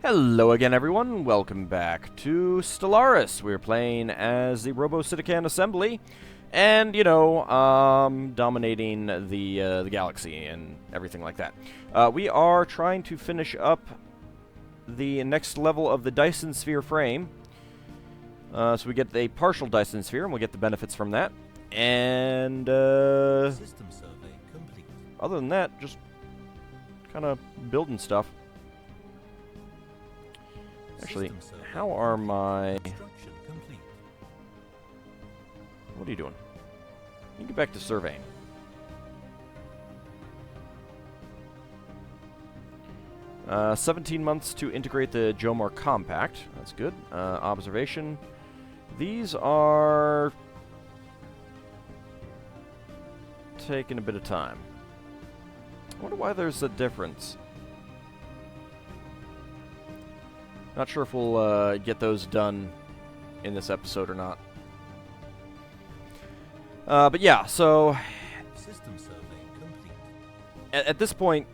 Hello again, everyone. Welcome back to Stellaris. We're playing as the Psittacan Assembly, and dominating the galaxy and everything like that. We are trying to finish up the next level of the Dyson Sphere frame. So we get a partial Dyson Sphere, and we'll get the benefits from that. And System survey complete. other than that, just kind of building stuff. Actually, System survey how are my... Construction complete. What are you doing? You get back to surveying. Uh, 17 months to integrate the Jomar Compact. That's good. Observation. These are... taking a bit of time. I wonder why there's a difference. Not sure if we'll get those done in this episode or not. But yeah, so System survey complete. at this point,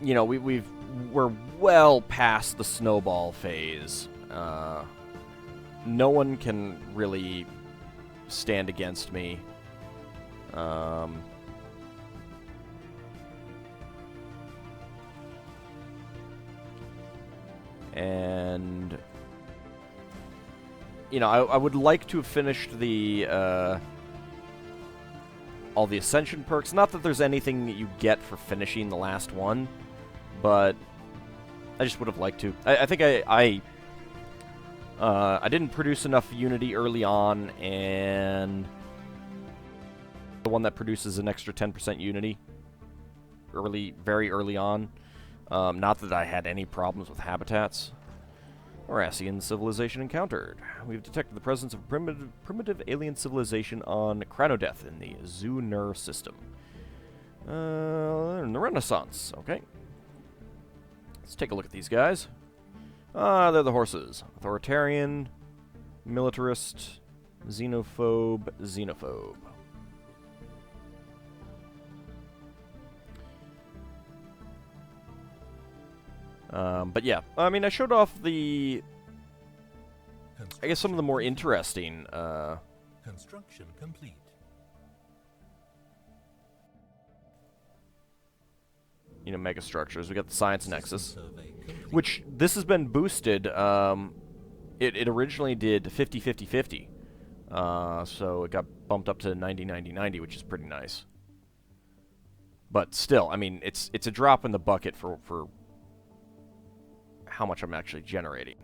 you know, we're well past the snowball phase. No one can really stand against me. And you know, I would like to have finished the all the Ascension perks. Not that there's anything that you get for finishing the last one, but I just would have liked to. I think I didn't produce enough Unity early on, and the one that produces an extra 10% Unity very early on. Not that I had any problems with habitats. Horacian civilization encountered. We've detected the presence of primitive alien civilization on Chronodeth in the Zu-Nur system. In the Renaissance. Okay. Let's take a look at these guys. They're the horses. Authoritarian, militarist, xenophobe. But yeah, I mean, I showed off the, I guess, some of the more interesting, Construction complete. megastructures. We got the Science Nexus, System survey complete. which this has been boosted. It originally did 50-50-50, so it got bumped up to 90-90-90, which is pretty nice. But still, I mean, it's a drop in the bucket for how much I'm actually generating.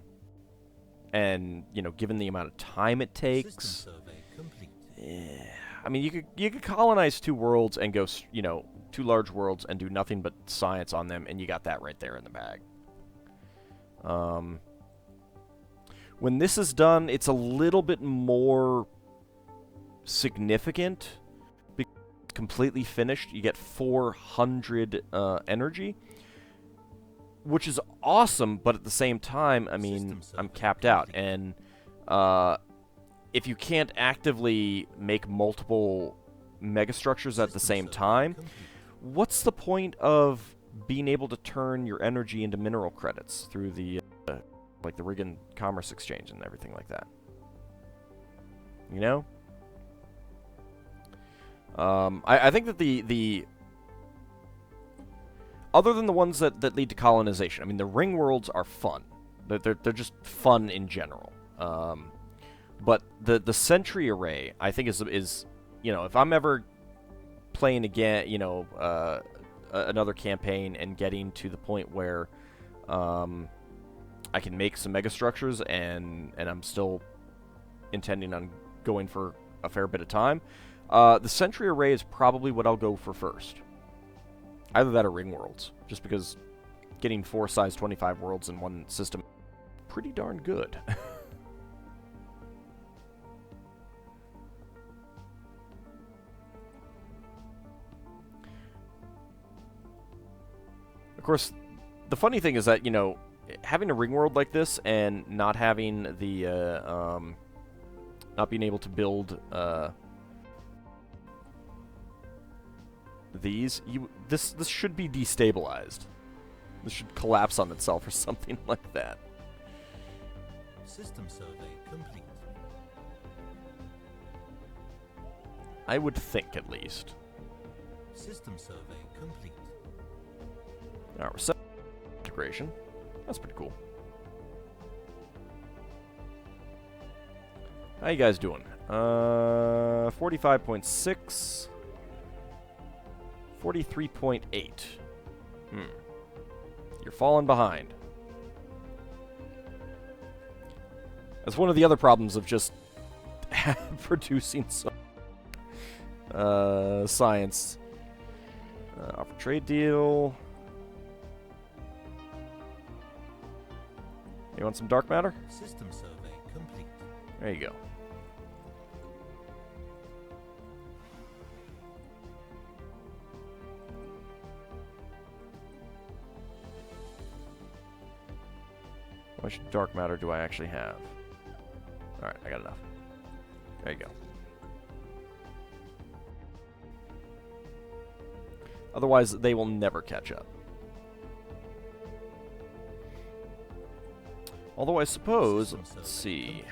And, given the amount of time it takes, System survey complete. I mean, you could colonize two worlds and go, two large worlds and do nothing but science on them, and you got that right there in the bag. When this is done, it's a little bit more significant. Because it's completely finished, you get 400 energy, which is awesome, but at the same time, I mean, I'm capped out. And if you can't actively make multiple megastructures at the same time, what's the point of being able to turn your energy into mineral credits through the, like the Riggin Commerce Exchange and everything like that? You know? I think that the other than the ones that lead to colonization, I mean, the ring worlds are fun. They're just fun in general. But the Sentry Array, I think, is if I'm ever playing again, another campaign and getting to the point where I can make some megastructures and I'm still intending on going for a fair bit of time, the Sentry Array is probably what I'll go for first. Either that or ring worlds, just because getting 4 size 25 worlds in one system is pretty darn good. Of course, the funny thing is that, having a ring world like this and not having the, not being able to build, these, this should be destabilized. This should collapse on itself or something like that. System survey complete. I would think, at least. System survey complete. Alright, receptor integration. That's pretty cool. How you guys doing? 45.6. 43.8. You're falling behind. That's one of the other problems of just producing some science. Offer trade deal. You want some dark matter? System survey complete. There you go. How much dark matter do I actually have? Alright, I got enough. There you go. Otherwise, they will never catch up. Although I suppose, let's see.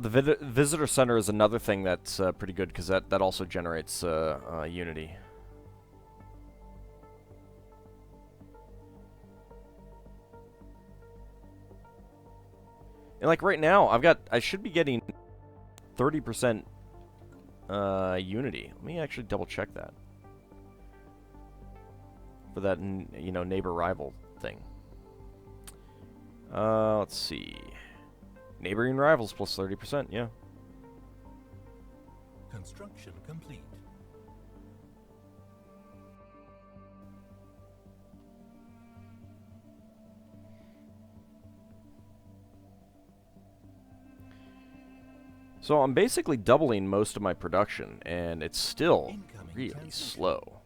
The visitor center is another thing that's pretty good because that also generates Unity. And like right now, I should be getting 30% Unity. Let me actually double check that for that neighbor rival thing. Let's see. Neighboring rivals plus 30%, yeah. Construction complete. So I'm basically doubling most of my production, and it's still really slow.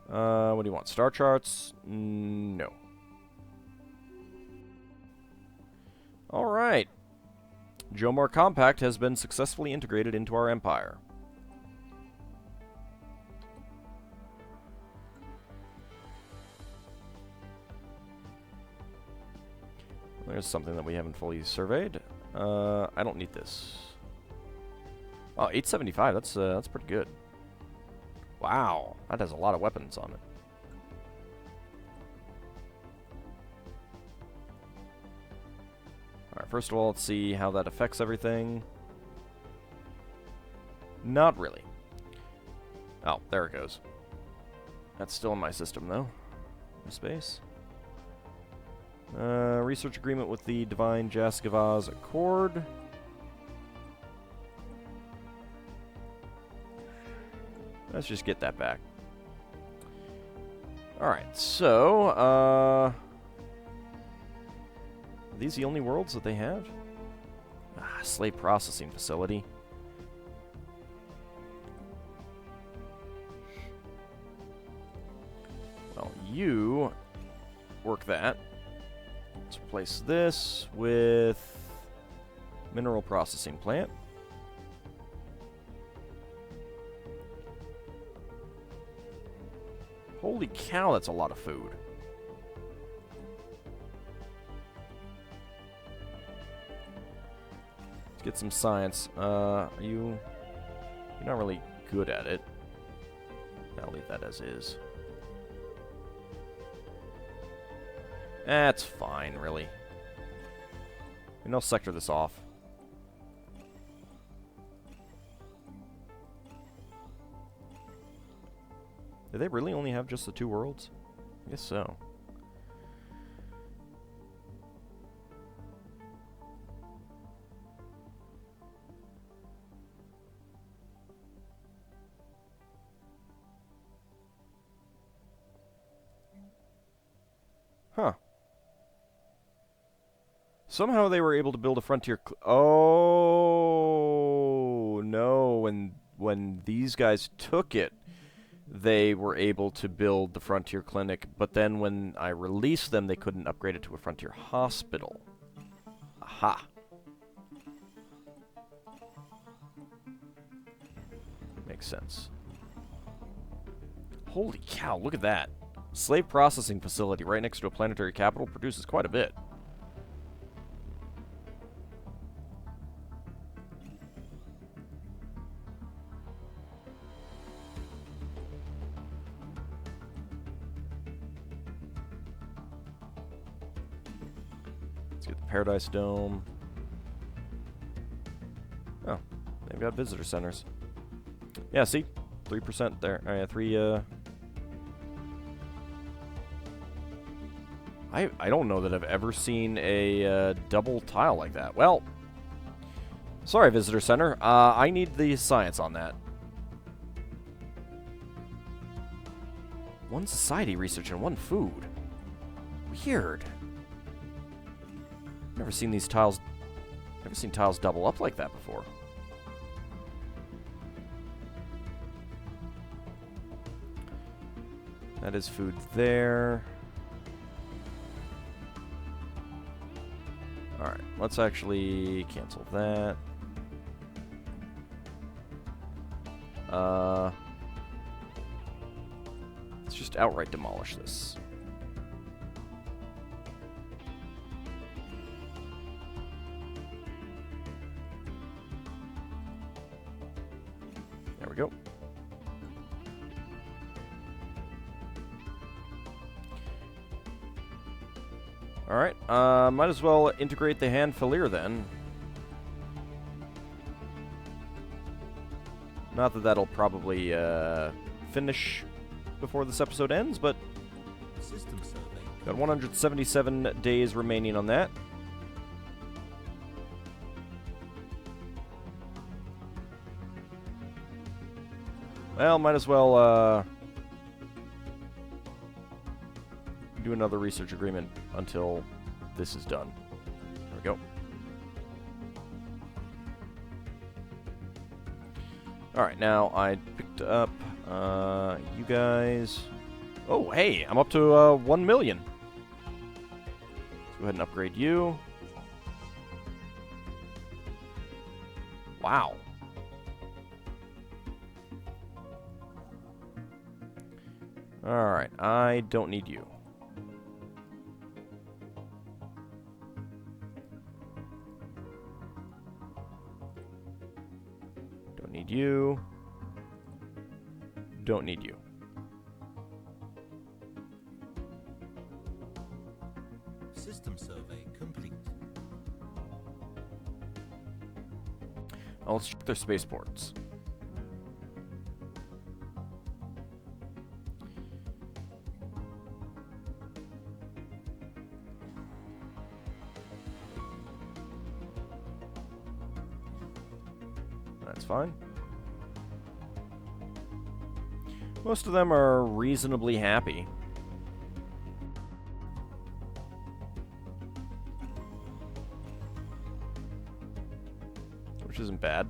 What do you want? Star charts? No. Alright. Jomar Compact has been successfully integrated into our empire. There's something that we haven't fully surveyed. I don't need this. Oh, 875. That's pretty good. Wow, that has a lot of weapons on it. Alright, first of all, let's see how that affects everything. Not really. Oh, there it goes. That's still in my system, though. Space. Research agreement with the Divine Jaskavaz Accord. Let's just get that back. Alright, so, are these the only worlds that they have? Slave processing facility. Well, you work that. Let's replace this with mineral processing plant. Holy cow, that's a lot of food. Let's get some science. You're not really good at it. I'll leave that as is. That's fine, really. And I'll sector this off. Do they really only have just the 2 worlds? I guess so. Huh. Somehow they were able to build a frontier. Oh no! When these guys took it, they were able to build the Frontier Clinic, but then when I released them, they couldn't upgrade it to a Frontier Hospital. Aha. Makes sense. Holy cow, look at that. Slave processing facility right next to a planetary capital produces quite a bit. Let's get the Paradise Dome. Oh, they've got visitor centers. Yeah, see? 3% there. Oh, yeah, 3, I don't know that I've ever seen a double tile like that. Well, sorry, Visitor Center. I need the science on that. One society research and one food. Weird. Never seen these tiles. Never seen tiles double up like that before. That is food there. Alright, let's actually cancel that. Let's just outright demolish this. There we go. Alright, might as well integrate the hand fileer then. Not that that'll probably finish before this episode ends, but System survey. got 177 days remaining on that. Well, might as well do another research agreement until this is done. There we go. Alright, now I picked up you guys. Oh, hey, I'm up to 1 million. Let's go ahead and upgrade you. Wow. Alright, I don't need you. Don't need you. Don't need you. System survey complete. Oh, let's check their spaceports. That's fine. Most of them are reasonably happy. Which isn't bad.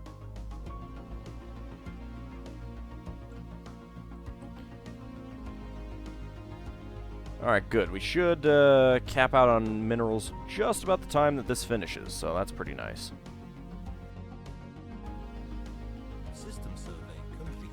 Alright, good. We should cap out on minerals just about the time that this finishes, so that's pretty nice. System survey complete.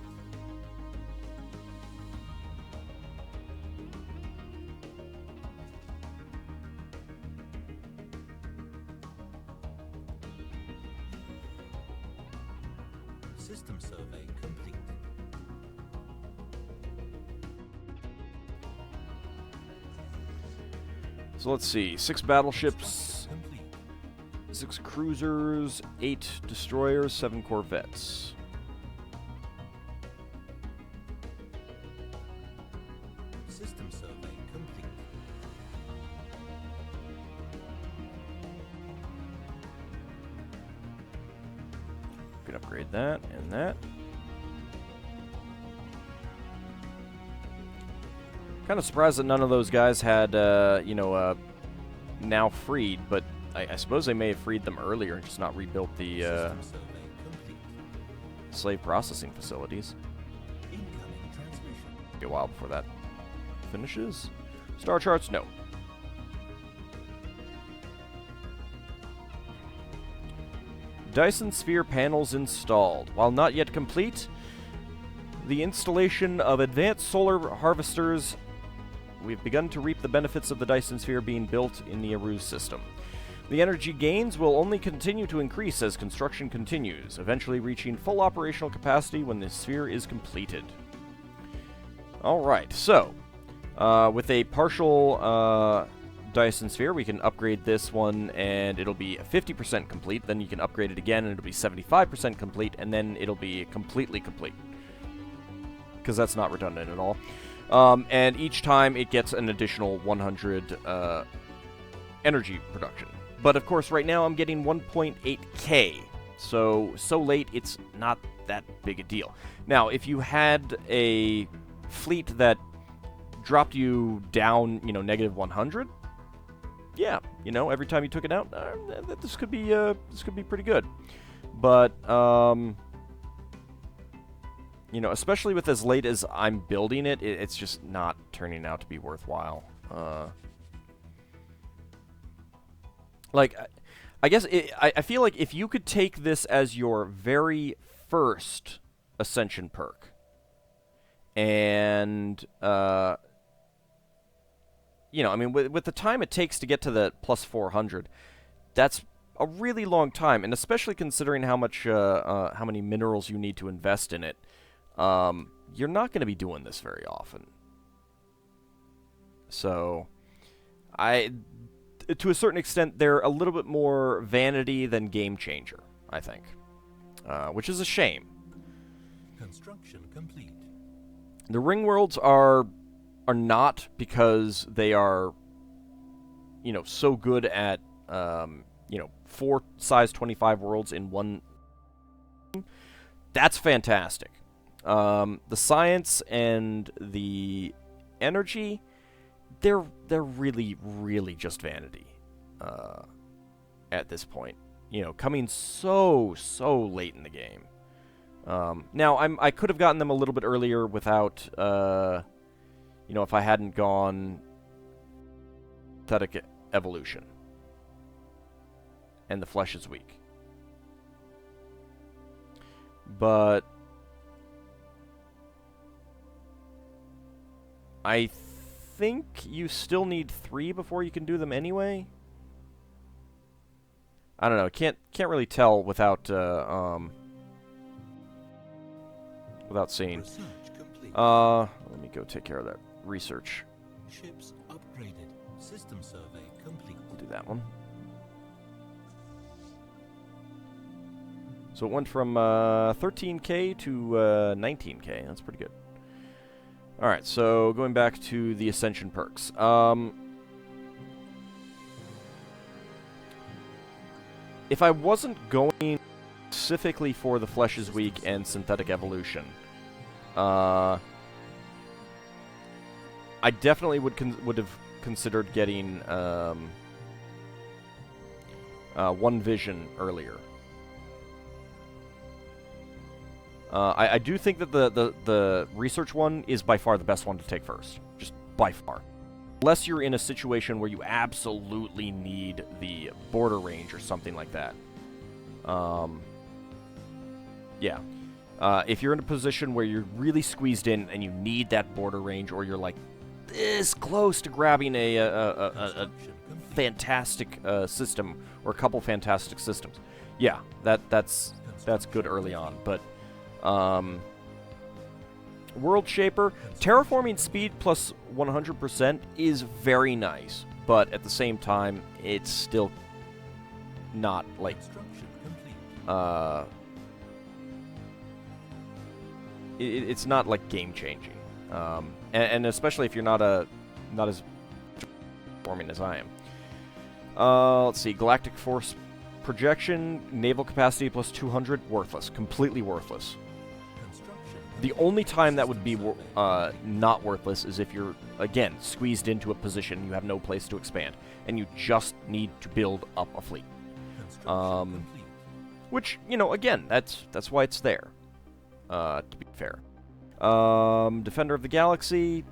System survey complete. So let's see. 6 battleships, Structure complete. 6 cruisers, 8 destroyers, 7 corvettes. System survey complete. We can upgrade that and that. Kind of surprised that none of those guys had, now freed, but I suppose they may have freed them earlier and just not rebuilt the System survey complete. slave processing facilities. Incoming transmission. be a while before that finishes. Star charts, no. Dyson Sphere panels installed. While not yet complete, the installation of advanced solar harvesters, we've begun to reap the benefits of the Dyson Sphere being built in the Aru system. The energy gains will only continue to increase as construction continues, eventually reaching full operational capacity when the sphere is completed. Alright, so, with a partial Dyson Sphere, we can upgrade this one, and it'll be 50% complete. Then you can upgrade it again, and it'll be 75% complete, and then it'll be completely complete. Because that's not redundant at all. And each time, it gets an additional 100 energy production. But, of course, right now, I'm getting 1.8k. So late, it's not that big a deal. Now, if you had a fleet that dropped you down, negative 100... yeah, every time you took it out, this could be pretty good. But especially with as late as I'm building it, it's just not turning out to be worthwhile. I guess I feel like if you could take this as your very first Ascension perk, and with the time it takes to get to the plus 400, that's a really long time, and especially considering how many minerals you need to invest in it, you're not going to be doing this very often. So, to a certain extent, they're a little bit more vanity than game changer, I think, which is a shame. Construction complete. The ring worlds are not because they are, so good at, 4 size 25 worlds in one. That's fantastic. The science and the energy, they're really, really just vanity at this point. Coming so late in the game. Now, I could have gotten them a little bit earlier without, if I hadn't gone synthetic evolution. And the flesh is weak. But I think you still need 3 before you can do them anyway. I don't know. Can't really tell without seeing. Let me go take care of that research. Ships upgraded. System survey complete. We'll do that one. So it went from 13k to 19k. That's pretty good. Alright, so going back to the Ascension perks. If I wasn't going specifically for the Flesh is Weak and Synthetic Evolution, I definitely would have considered getting One Vision earlier. I do think that the research one is by far the best one to take first. Just by far. Unless you're in a situation where you absolutely need the border range or something like that. Yeah. If you're in a position where you're really squeezed in and you need that border range, or you're like this close to grabbing a fantastic system, or a couple fantastic systems, yeah, that's good early on. But World Shaper, terraforming speed plus 100% is very nice, but at the same time, it's still not like it's not like game changing, and especially if you're not as performing as I am. Let's see, Galactic Force Projection, naval capacity plus 200, worthless, completely worthless. The only time that would be not worthless is if you're, again, squeezed into a position, you have no place to expand, and you just need to build up a fleet. Which, again, that's why it's there, to be fair. Defender of the Galaxy,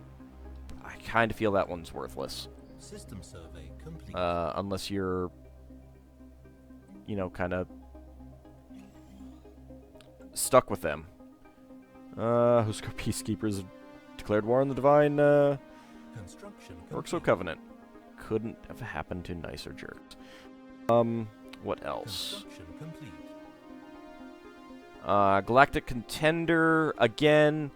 I kind of feel that one's worthless. System survey complete. Unless you're, you know, kind of stuck with them. Husker Peacekeepers have declared war on the Divine, Construction Orxo complete. Covenant. Couldn't have happened to nicer jerks. What else? Construction complete. Galactic Contender, again.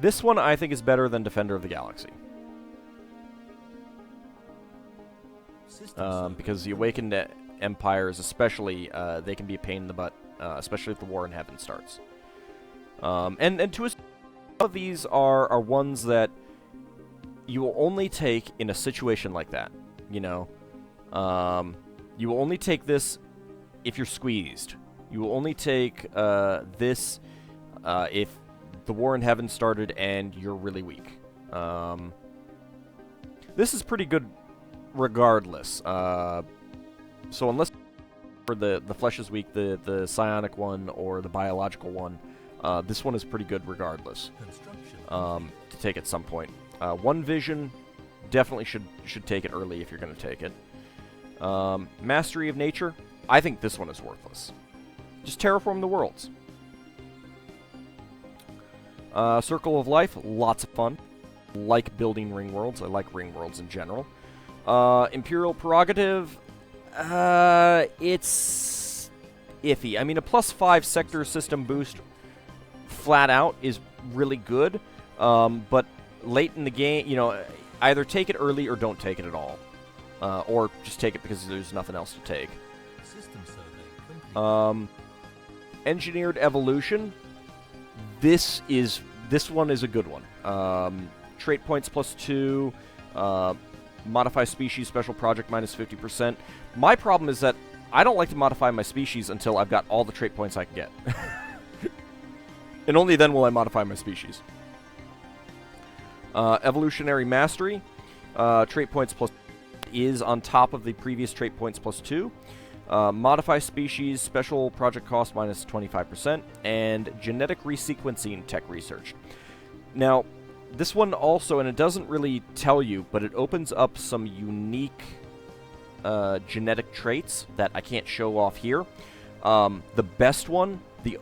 This one I think is better than Defender of the Galaxy. System survey Because the complete. Awakened Empires, especially, they can be a pain in the butt, especially if the War in Heaven starts. And to a some of these are ones that you will only take in a situation like that, you know. You will only take this if you're squeezed. You will only take this if the War in Heaven started and you're really weak. This is pretty good regardless. So unless for the Flesh is Weak, the psionic one or the biological one, this one is pretty good regardless. Construction To take at some point. One Vision, definitely should take it early if you're going to take it. Mastery of Nature, I think this one is worthless. Just terraform the worlds. Circle of Life, lots of fun. Like building ring worlds. I like ring worlds in general. Imperial Prerogative, it's iffy. I mean, a +5 sector system boost flat out is really good, but late in the game, you know, either take it early or don't take it at all. Or just take it because there's nothing else to take. System survey complete. Engineered Evolution, this one is a good one. Trait points +2, modify species special project -50%. My problem is that I don't like to modify my species until I've got all the trait points I can get. And only then will I modify my species. Evolutionary Mastery, trait points plus is on top of the previous trait points +2. Modify species, special project cost -25%, and genetic resequencing tech research. Now, this one also, and it doesn't really tell you, but it opens up some unique genetic traits that I can't show off here. The best one, the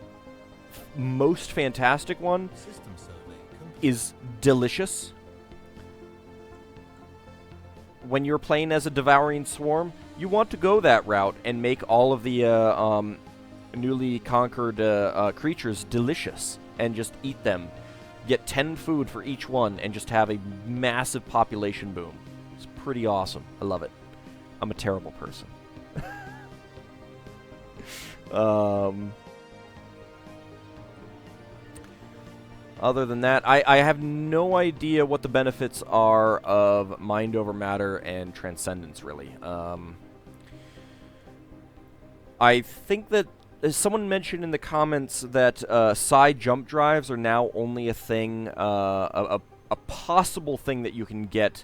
most fantastic one, System survey complete. is Delicious. When you're playing as a Devouring Swarm, you want to go that route and make all of the newly conquered creatures delicious and just eat them. Get 10 food for each one and just have a massive population boom. It's pretty awesome. I love it. I'm a terrible person. Other than that, I have no idea what the benefits are of Mind Over Matter and Transcendence, really. I think that someone mentioned in the comments that side jump drives are now only a thing, a possible thing that you can get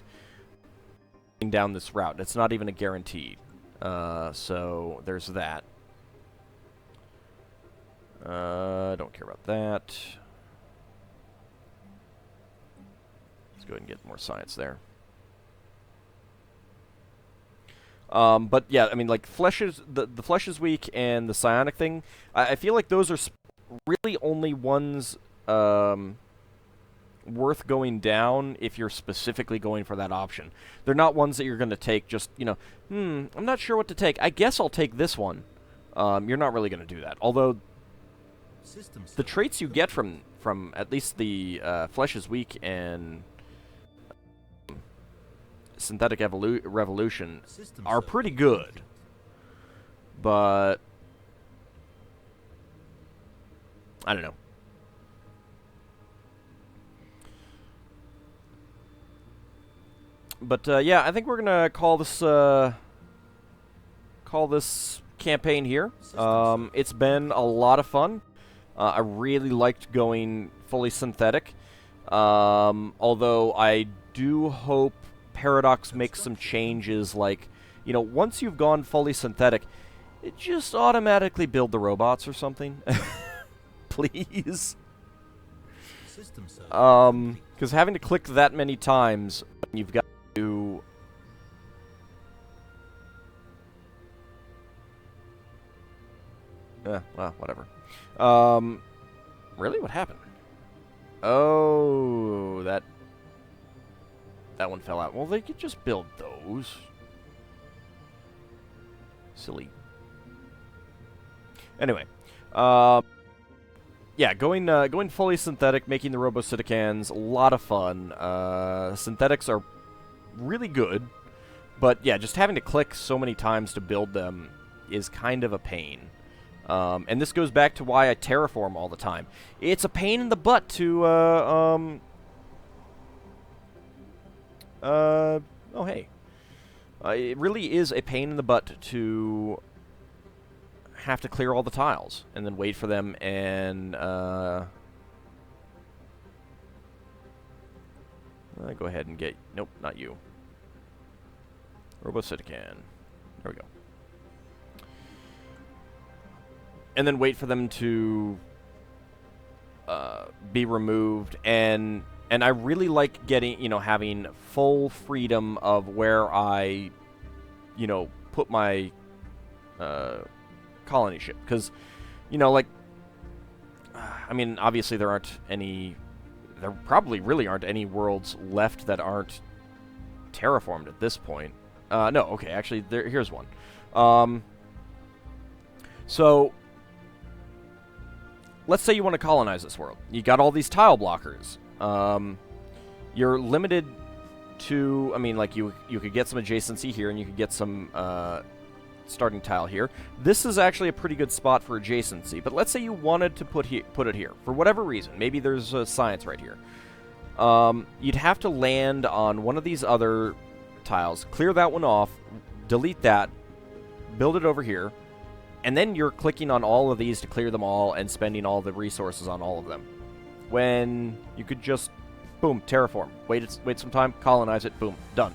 down this route. It's not even a guarantee. So there's that. Don't care about that. Let's go ahead and get more science there. But yeah, I mean, like the Flesh is Weak and the psionic thing, I feel like those are really only ones worth going down if you're specifically going for that option. They're not ones that you're going to take just, you know, I'm not sure what to take. I guess I'll take this one. You're not really going to do that. Although System the survey traits you get from at least the Flesh is Weak and Synthetic Revolution System are survey pretty good. complete. But I don't know. But yeah, I think we're gonna call this campaign here. It's been a lot of fun. I really liked going fully synthetic. Although I do hope Paradox makes some changes, like, you know, once you've gone fully synthetic, it just automatically build the robots or something. Please. System survey. Because having to click that many times, you've got to... well, whatever. Really? What happened? Oh, that one fell out. Well, they could just build those. Silly. Anyway, yeah, going fully synthetic, making the Robo-Psittacans, a lot of fun. Synthetics are really good, but yeah, just having to click so many times to build them is kind of a pain. And this goes back to why I terraform all the time. It's a pain in the butt to, oh, hey. It really is a pain in the butt to have to clear all the tiles and then wait for them and, go ahead and get... Nope, not you. Robo-Psittacan. There we go. And then wait for them to be removed, and I really like getting, having full freedom of where I, put my colony ship, because, I mean, obviously there probably really aren't any worlds left that aren't terraformed at this point. No, okay, actually, here's one. So... let's say you want to colonize this world. You got all these tile blockers. You're limited to... I mean, like, you could get some adjacency here, and you could get some starting tile here. This is actually a pretty good spot for adjacency, but let's say you wanted to put it here. For whatever reason. Maybe there's science right here. You'd have to land on one of these other tiles, clear that one off, delete that, build it over here, and then you're clicking on all of these to clear them all and spending all the resources on all of them. When you could just, boom, terraform. Wait some time, colonize it, boom, done.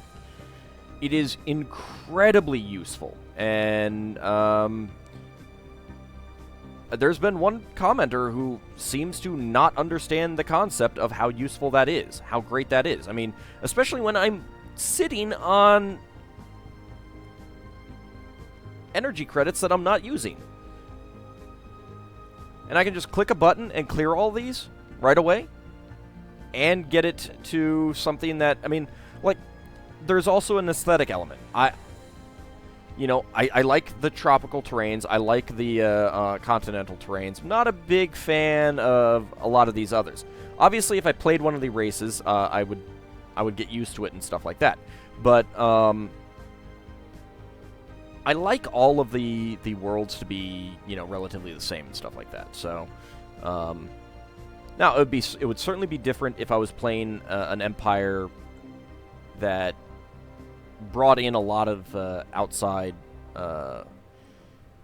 It is incredibly useful. And there's been one commenter who seems to not understand the concept of how useful that is, how great that is. I mean, especially when I'm sitting on energy credits that I'm not using. And I can just click a button and clear all these right away and get it to something that, I mean, like, there's also an aesthetic element. I like the tropical terrains. I like the continental terrains. I'm not a big fan of a lot of these others. Obviously, if I played one of the races, I would get used to it and stuff like that. But I like all of the worlds to be, relatively the same and stuff like that. So, now it would certainly be different if I was playing an empire that brought in a lot of outside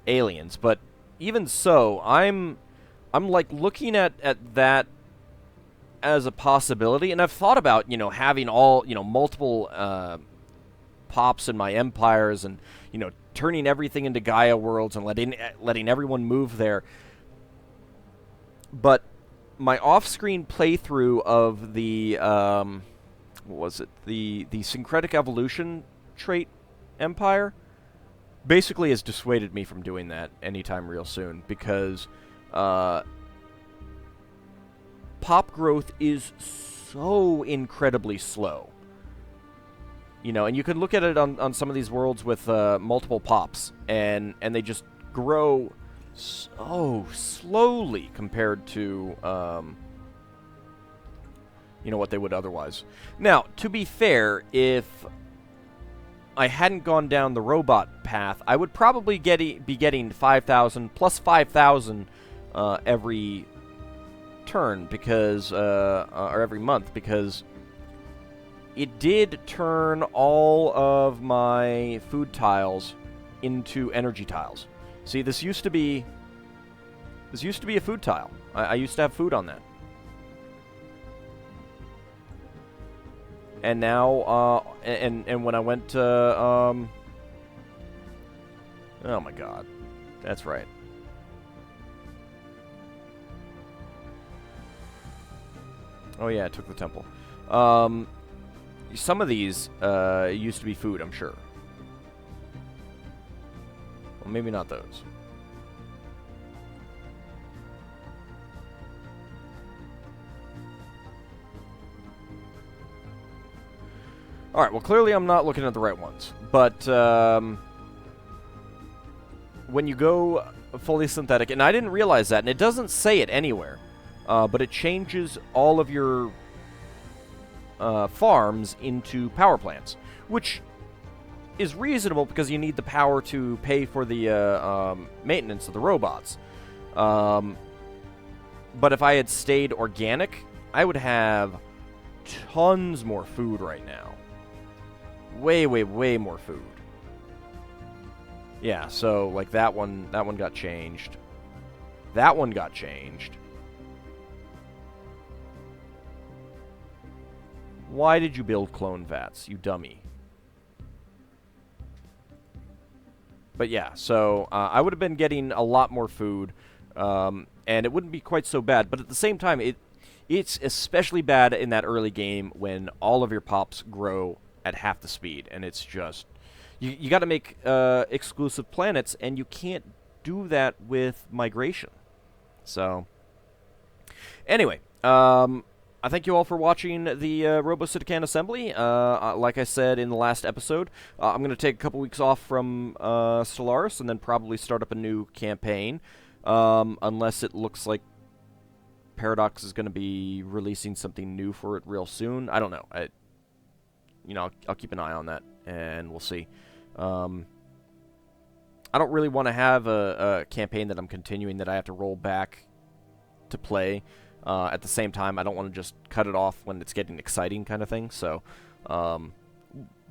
aliens. But even so, I'm like looking at that as a possibility, and I've thought about having all multiple pops in my empires and turning everything into Gaia worlds and letting everyone move there. But my off-screen playthrough of the what was it? The syncretic evolution trait empire basically has dissuaded me from doing that anytime real soon, because pop growth is so incredibly slow. And you can look at it on some of these worlds with multiple pops, and they just grow so slowly compared to what they would otherwise. Now, to be fair, if I hadn't gone down the robot path, I would probably be getting 5,000 plus 5,000 every turn, because or every month, because it did turn all of my food tiles into energy tiles. See, this used to be a food tile. I used to have food on that. And now, and when I went to, oh my god. That's right. Oh yeah, I took the temple. Some of these used to be food, I'm sure. Well, maybe not those. Alright, well clearly I'm not looking at the right ones. But when you go fully synthetic, and I didn't realize that, and it doesn't say it anywhere, but it changes all of your farms into power plants, which is reasonable because you need the power to pay for the maintenance of the robots. But if I had stayed organic, I would have tons more food right now. Way, way, way more food. Yeah, so like that one got changed. That one got changed. Why did you build clone vats, you dummy? But yeah, so I would have been getting a lot more food, and it wouldn't be quite so bad. But at the same time, it's especially bad in that early game when all of your pops grow at half the speed, and it's just... You got to make exclusive planets, and you can't do that with migration. So, anyway, I thank you all for watching the Psittacan Assembly. Like I said in the last episode, I'm going to take a couple weeks off from Stellaris and then probably start up a new campaign, unless it looks like Paradox is going to be releasing something new for it real soon. I don't know. I'll keep an eye on that, and we'll see. I don't really want to have a campaign that I'm continuing that I have to roll back to play. At the same time, I don't want to just cut it off when it's getting exciting kind of thing. So, but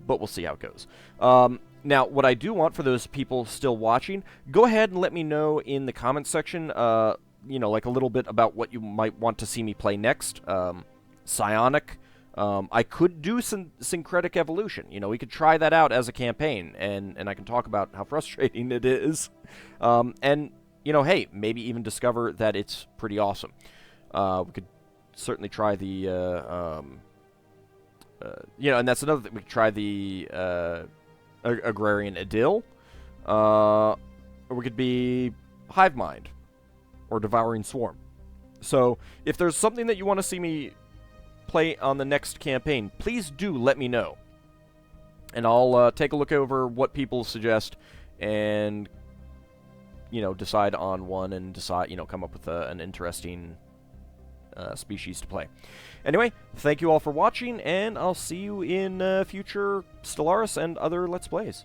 we'll see how it goes. Now, what I do want for those people still watching, go ahead and let me know in the comments section, like a little bit about what you might want to see me play next. Psionic. I could do syncretic evolution. We could try that out as a campaign, and I can talk about how frustrating it is. And, hey, maybe even discover that it's pretty awesome. We could certainly try the, and that's another thing. We could try the Agrarian Idyll, or we could be Hive Mind, or Devouring Swarm. So, if there's something that you want to see me play on the next campaign, please do let me know. And I'll take a look over what people suggest and, decide on one and come up with an interesting species to play. Anyway, thank you all for watching, and I'll see you in future Stellaris and other Let's Plays.